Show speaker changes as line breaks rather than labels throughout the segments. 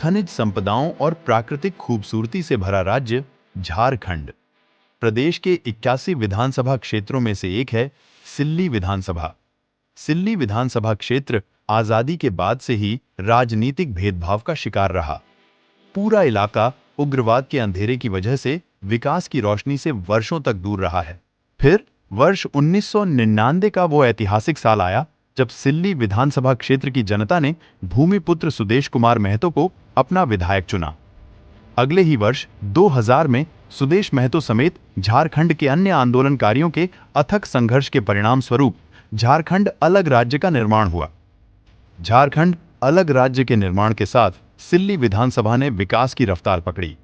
खनिज संपदाओं और प्राकृतिक खूबसूरती से भरा राज्य झारखंड प्रदेश के 81 विधानसभा क्षेत्रों में से एक है सिल्ली विधानसभा। सिल्ली विधानसभा क्षेत्र आजादी के बाद से ही राजनीतिक भेदभाव का शिकार रहा। पूरा इलाका उग्रवाद के अंधेरे की वजह से विकास की रोशनी से वर्षों तक दूर रहा है। फिर वर्ष 1999 का वो ऐतिहासिक साल आया जब सिल्ली विधानसभा क्षेत्र की जनता ने भूमिपुत्र सुदेश कुमार महतो को अपना विधायक चुना। अगले ही वर्ष 2000 में सुदेश महतो समेत झारखंड के अन्य आंदोलनकारियों के अथक संघर्ष के परिणाम स्वरूप झारखंड अलग राज्य का निर्माण हुआ। झारखंड अलग राज्य के निर्माण के साथ सिल्ली विधानसभा ने विकास की रफ्तार पकड़ी।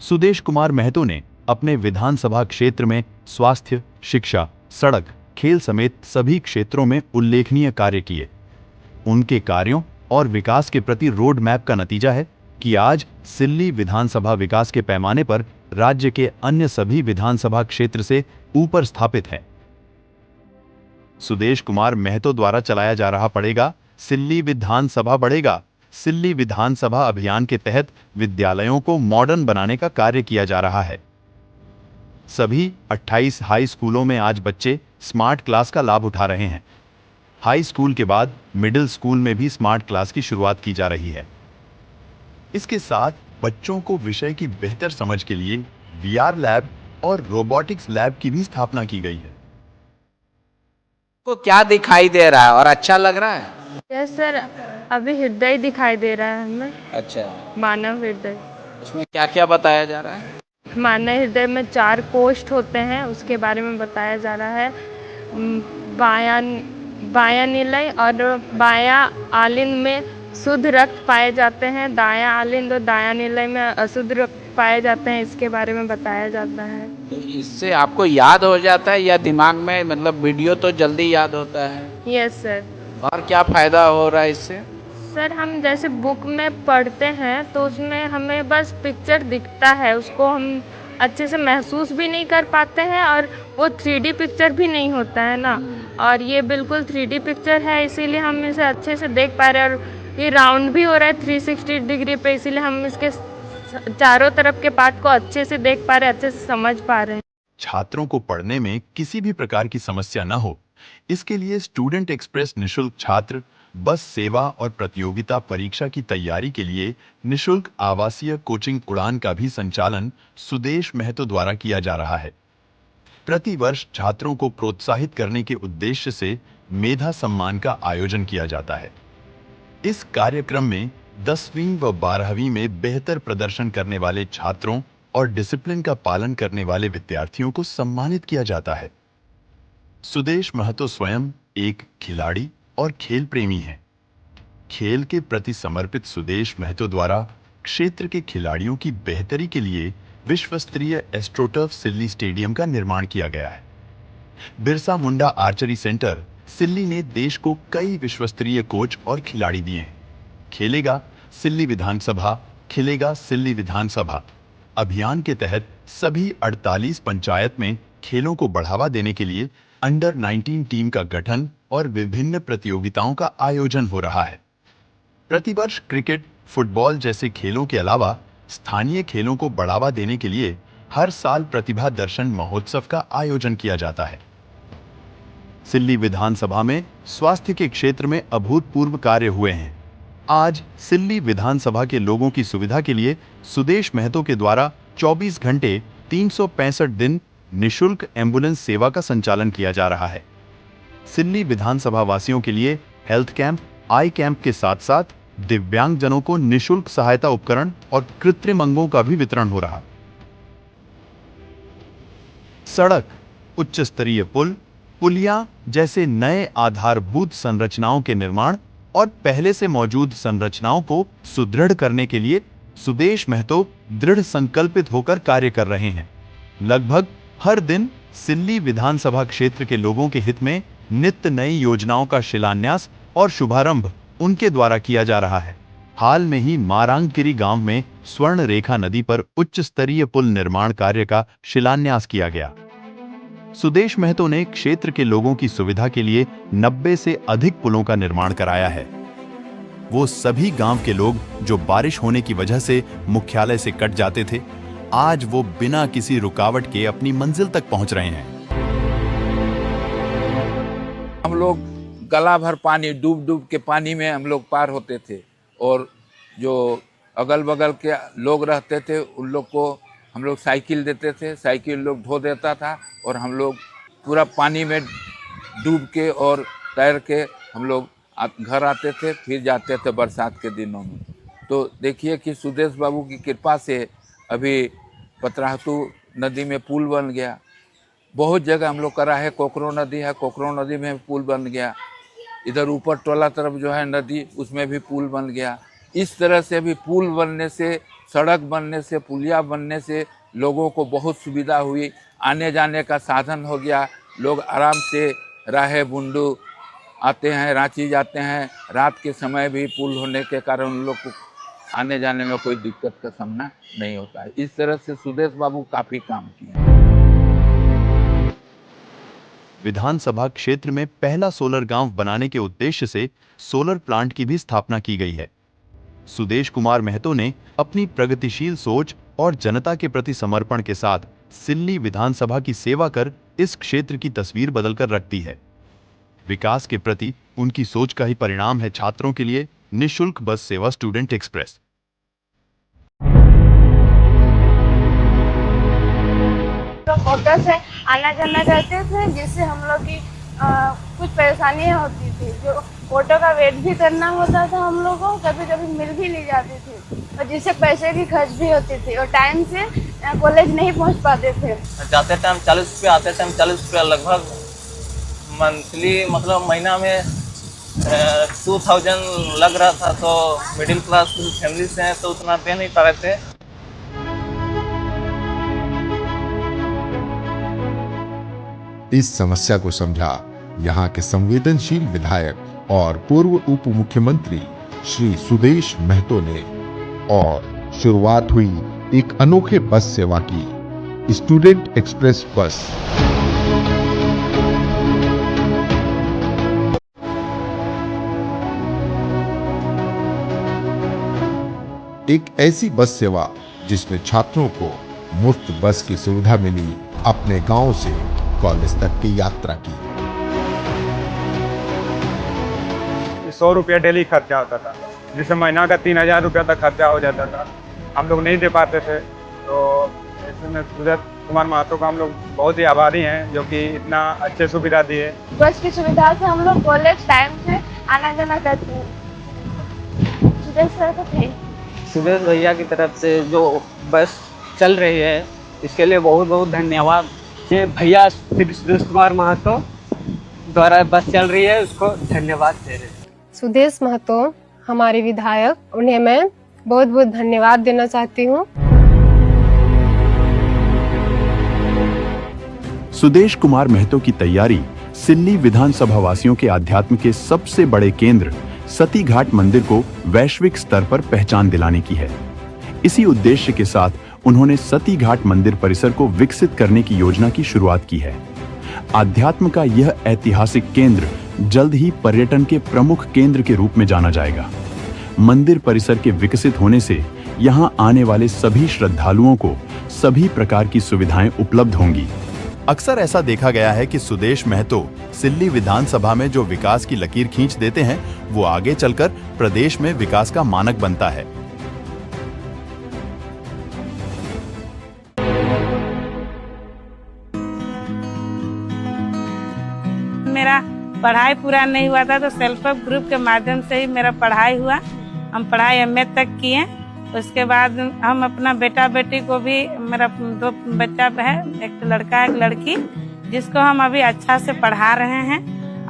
सुदेश कुमार महतो ने अपने विधानसभा क्षेत्र में स्वास्थ्य, शिक्षा, सड़क, खेल समेत सभी क्षेत्रों में उल्लेखनीय कार्य किए। उनके कार्यों और विकास के प्रति रोड मैप का नतीजा है कि आज सिल्ली विधानसभा विकास के पैमाने पर राज्य के अन्य सभी विधानसभा क्षेत्र से ऊपर स्थापित है। सुदेश कुमार महतो द्वारा चलाया जा रहा पड़ेगा सिल्ली विधानसभा बढ़ेगा सिल्ली विधानसभा अभियान के तहत विद्यालयों को मॉडर्न बनाने का कार्य किया जा रहा है। सभी 28 हाई स्कूलों में आज बच्चे स्मार्ट क्लास का लाभ उठा रहे हैं। हाई स्कूल के बाद मिडिल स्कूल में भी स्मार्ट क्लास की शुरुआत की जा रही है। इसके साथ बच्चों को विषय की बेहतर समझ के लिए वीआर लैब और रोबोटिक्स लैब की भी स्थापना की गई है।
को क्या दिखाई दे रहा है और अच्छा लग रहा है?
यस सर, अभी हृदय दिखाई दे रहा है हमें।
अच्छा,
मानव हृदय।
उसमें क्या क्या बताया जा रहा है?
मानव हृदय में 4 कोष्ठ होते हैं, उसके बारे में बताया जा रहा है। बायां निलय और बायां आलिंद में शुद्ध रक्त पाए जाते हैं, दायां आलिंद और दायां निलय में अशुद्ध रक्त पाए जाते हैं, इसके बारे में बताया जाता है।
तो इससे आपको याद हो जाता है या दिमाग में, मतलब वीडियो तो जल्दी याद होता है?
Yes sir.
और क्या फायदा हो रहा है इससे?
सर, हम जैसे बुक में पढ़ते हैं तो उसमें हमें बस पिक्चर दिखता है, उसको हम अच्छे से महसूस भी नहीं कर पाते हैं और वो 3D पिक्चर भी नहीं होता है ना। और ये बिल्कुल 3D पिक्चर है, इसीलिए हम इसे अच्छे से देख पा रहे हैं। और ये राउंड भी हो रहा है 360 डिग्री पे, इसीलिए हम इसके चारों तरफ के पार्ट को अच्छे से देख पा रहे हैं, अच्छे से समझ पा रहे हैं।
छात्रों को पढ़ने में किसी भी प्रकार की समस्या न हो, इसके लिए स्टूडेंट एक्सप्रेस निशुल्क छात्र बस सेवा और प्रतियोगिता परीक्षा की तैयारी के लिए निशुल्क आवासीय कोचिंग उड़ान का भी संचालन सुदेश महतो द्वारा किया जा रहा है। प्रति वर्ष छात्रों को प्रोत्साहित करने के उद्देश्य से मेधा सम्मान का आयोजन किया जाता है। इस कार्यक्रम में 10वीं व 12वीं में बेहतर प्रदर्शन करने वाले छात्रों और डिसिप्लिन का पालन करने वाले विद्यार्थियों को सम्मानित किया जाता है। सुदेश महतो स्वयं एक खिलाड़ी और खेल प्रेमी हैं। खेल के प्रति समर्पित सुदेश महतो द्वारा क्षेत्र के खिलाड़ियों की बेहतरी के लिए विश्व स्तरीय एस्ट्रोटर्फ सिल्ली स्टेडियम का निर्माण किया गया है। बिरसा मुंडा आर्चरी सेंटर सिल्ली ने देश को कई विश्व स्तरीय कोच और खिलाड़ी दिए हैं। खेलेगा सिल्ली विधानसभा, खिलेगा सिल्ली विधानसभा अभियान के तहत सभी 48 पंचायत में खेलों को बढ़ावा देने के लिए अंडर 19 टीम का गठन और विभिन्न प्रतियोगिताओं का आयोजन हो रहा है। प्रतिवर्ष क्रिकेट, फुटबॉल जैसे खेलों के अलावा स्थानीय खेलों को बढ़ावा देने के लिए हर साल प्रतिभा दर्शन महोत्सव का आयोजन किया जाता है। सिल्ली विधानसभा में स्वास्थ्य के क्षेत्र में अभूतपूर्व कार्य हुए हैं। आज सिल्ली विधानसभा के लोगों की सुविधा के लिए सुदेश महतो के द्वारा 24 घंटे 365 दिन निशुल्क एम्बुलेंस सेवा का संचालन किया जा रहा है। सिल्ली विधानसभा वासियों के लिए हेल्थ कैंप, आई कैंप के साथ साथ दिव्यांगजनों को निशुल्क सहायता उपकरण और कृत्रिम अंगों का भी वितरण हो रहा। सड़क, उच्च स्तरीय पुल, पुलिया जैसे नए आधारभूत संरचनाओं के निर्माण और पहले से मौजूद संरचनाओं को सुदृढ़ करने के लिए सुदेश महतो दृढ़ संकल्पित होकर कार्य कर रहे हैं। लगभग हर दिन सिल्ली विधानसभा क्षेत्र के लोगों के हित में नित्य नई योजनाओं का शिलान्यास और शुभारंभ उनके द्वारा किया जा रहा है। हाल में ही मारांगकिरी गांव में स्वर्ण रेखा नदी पर उच्च स्तरीय पुल निर्माण कार्य का शिलान्यास किया गया। सुदेश महतो ने क्षेत्र के लोगों की सुविधा के लिए 90 से अधिक पुलों का निर्माण कराया है। वो सभी गांव के लोग जो बारिश होने की वजह से मुख्यालय से कट जाते थे, आज वो बिना किसी रुकावट के अपनी मंजिल तक पहुंच रहे हैं।
हम लोग गला भर पानी डूब डूब के पानी में हम लोग पार होते थे, और जो अगल बगल के लोग रहते थे उन लोग को हम लोग साइकिल देते थे, साइकिल लोग धो देता था, और हम लोग पूरा पानी में डूब के और तैर के हम लोग घर आते थे, फिर जाते थे बरसात के दिनों में। तो देखिए कि सुदेश बाबू की कृपा से अभी पतरातू नदी में पुल बन गया। बहुत जगह हम लोग करा है, कोकरो नदी है, कोकरो नदी में पुल बन गया। इधर ऊपर टोला तरफ जो है नदी, उसमें भी पुल बन गया। इस तरह से भी पुल बनने से, सड़क बनने से, पुलिया बनने से लोगों को बहुत सुविधा हुई, आने जाने का साधन हो गया। लोग आराम से राहे बुंडू आते हैं, रांची जाते हैं। रात के समय भी पुल होने के कारण उन लोग को आने जाने में कोई दिक्कत का सामना नहीं होता है। इस तरह से सुदेश बाबू काफी काम किए।
विधानसभा क्षेत्र में पहला सोलर गांव बनाने के उद्देश्य से सोलर प्लांट की भी स्थापना की गई है। सुदेश कुमार महतो ने अपनी प्रगतिशील सोच और जनता के प्रति समर्पण के साथ सिल्ली विधानसभा की सेवा कर इस क्षेत्र की तस्वीर बदलकर रख दी है। विकास के प्रति उनकी सोच का ही परिणाम है छात्रों के लिए निःशुल्क बस सेवा स्टूडेंट एक्सप्रेस।
तो ऑटो से आना जाना करते थे, जिससे हम लोग की कुछ परेशानियां होती थी। जो ऑटो का वेट भी करना होता था हम लोगों को, कभी कभी मिल भी नहीं जाती थी, और जिससे पैसे की खर्च भी होती थी, और टाइम से कॉलेज नहीं पहुंच पाते थे।
जाते टाइम 40 रुपये, आते टाइम 40 रुपये, लगभग मंथली मतलब महीना में 2000 लग रहा था। तो मिडिल क्लास फैमिली से हैं तो उतना दे नहीं पा रहे थे।
इस समस्या को समझा यहाँ के संवेदनशील विधायक और पूर्व उप मुख्यमंत्री श्री सुदेश महतो ने, और शुरुआत हुई एक अनोखे बस सेवा की, स्टूडेंट एक्सप्रेस बस। एक ऐसी बस सेवा जिसमें छात्रों को मुफ्त बस की सुविधा मिली अपने गांव से कॉलेज तक की यात्रा की।
100 रुपया डेली खर्चा होता था, जिससे महीना का 3000 रुपया तक खर्चा हो जाता था। हम लोग नहीं दे पाते थे, तो इसमें सुदेश कुमार महतो का हम लोग बहुत ही आभारी हैं, जो कि इतना अच्छे सुविधा दिए।
बस की सुविधा से हम लोग कॉलेज टाइम से आना जाना करते हैं। सुदेश सर तो थे।
सुदेश भैया की तरफ से जो बस चल रही है, इसके लिए बहुत बहुत धन्यवाद। ये भैया श्री सुदेश कुमार महतो द्वारा बस चल रही है, उसको धन्यवाद दे रहे हैं।
सुदेश महतो हमारे विधायक, उन्हें मैं बहुत बहुत धन्यवाद देना चाहती हूँ।
सुदेश कुमार महतो की तैयारी सिल्ली विधानसभा वासियों के अध्यात्म के सबसे बड़े केंद्र सती घाट मंदिर को वैश्विक स्तर पर पहचान दिलाने की है। इसी उद्देश्य के साथ उन्होंने सती घाट मंदिर परिसर को विकसित करने की योजना की शुरुआत की है। आध्यात्म का यह ऐतिहासिक केंद्र जल्द ही पर्यटन के प्रमुख केंद्र के रूप में जाना जाएगा। मंदिर परिसर के विकसित होने से यहां आने वाले सभी श्रद्धालुओं को सभी प्रकार की सुविधाएं उपलब्ध होंगी। अक्सर ऐसा देखा गया है कि सुदेश महतो सिल्ली विधानसभा में जो विकास की लकीर खींच देते हैं, वो आगे चलकर प्रदेश में विकास का मानक बनता है।
मेरा पढ़ाई पूरा नहीं हुआ था, तो सेल्फ हेल्प ग्रुप के माध्यम से ही मेरा पढ़ाई हुआ। हम पढ़ाई एमए तक किए। उसके बाद हम अपना बेटा बेटी को भी, मेरा 2 बच्चा है, एक लड़का एक लड़की, जिसको हम अभी अच्छा से पढ़ा रहे हैं।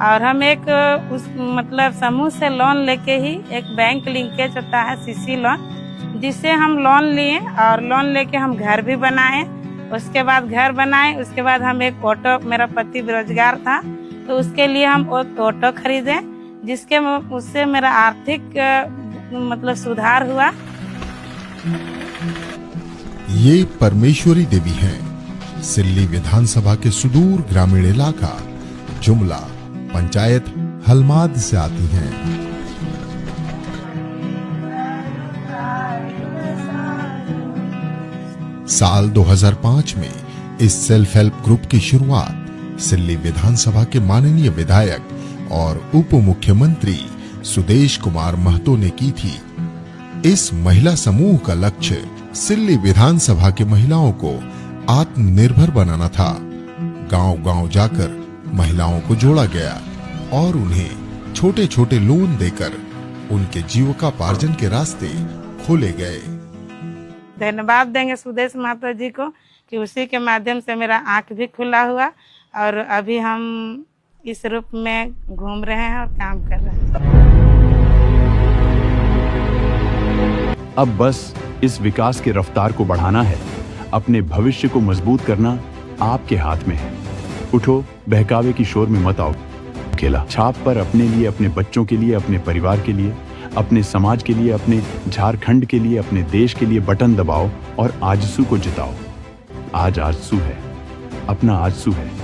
और हम एक उस मतलब समूह से लोन लेके ही, एक बैंक लिंकेज होता है सीसी लोन, जिससे हम लोन लिए और लोन लेके हम घर भी बनाए। उसके बाद घर बनाए, उसके बाद हम एक ऑटो, मेरा पति बेरोजगार था तो उसके लिए हम ऑटो खरीदे, जिसके उससे मेरा आर्थिक मतलब सुधार हुआ।
ये परमेश्वरी देवी हैं, सिल्ली विधानसभा के सुदूर ग्रामीण इलाका जुमला पंचायत हलमाद से आती हैं। साल 2005 में इस सेल्फ हेल्प ग्रुप की शुरुआत सिल्ली विधानसभा के माननीय विधायक और उप मुख्यमंत्री सुदेश कुमार महतो ने की थी। इस महिला समूह का लक्ष्य सिल्ली विधानसभा की महिलाओं को आत्मनिर्भर बनाना था। गांव-गांव जाकर महिलाओं को जोड़ा गया और उन्हें छोटे-छोटे लोन देकर उनके जीविकोपार्जन के रास्ते खोले गए।
धन्यवाद देंगे सुदेश महतो जी को कि उसी के माध्यम से मेरा आंख भी खुला हुआ और अभी हम इस रूप में घूम रहे हैं और काम कर रहे हैं।
अब बस इस विकास के रफ्तार को बढ़ाना है। अपने भविष्य को मजबूत करना आपके हाथ में है। उठो, बहकावे की शोर में मत आओ। खेला छाप पर अपने लिए, अपने बच्चों के लिए, अपने परिवार के लिए, अपने समाज के लिए, अपने झारखंड के लिए, अपने देश के लिए बटन दबाओ और आजसू को जिताओ। आज आजसू है, अपना आजसू है।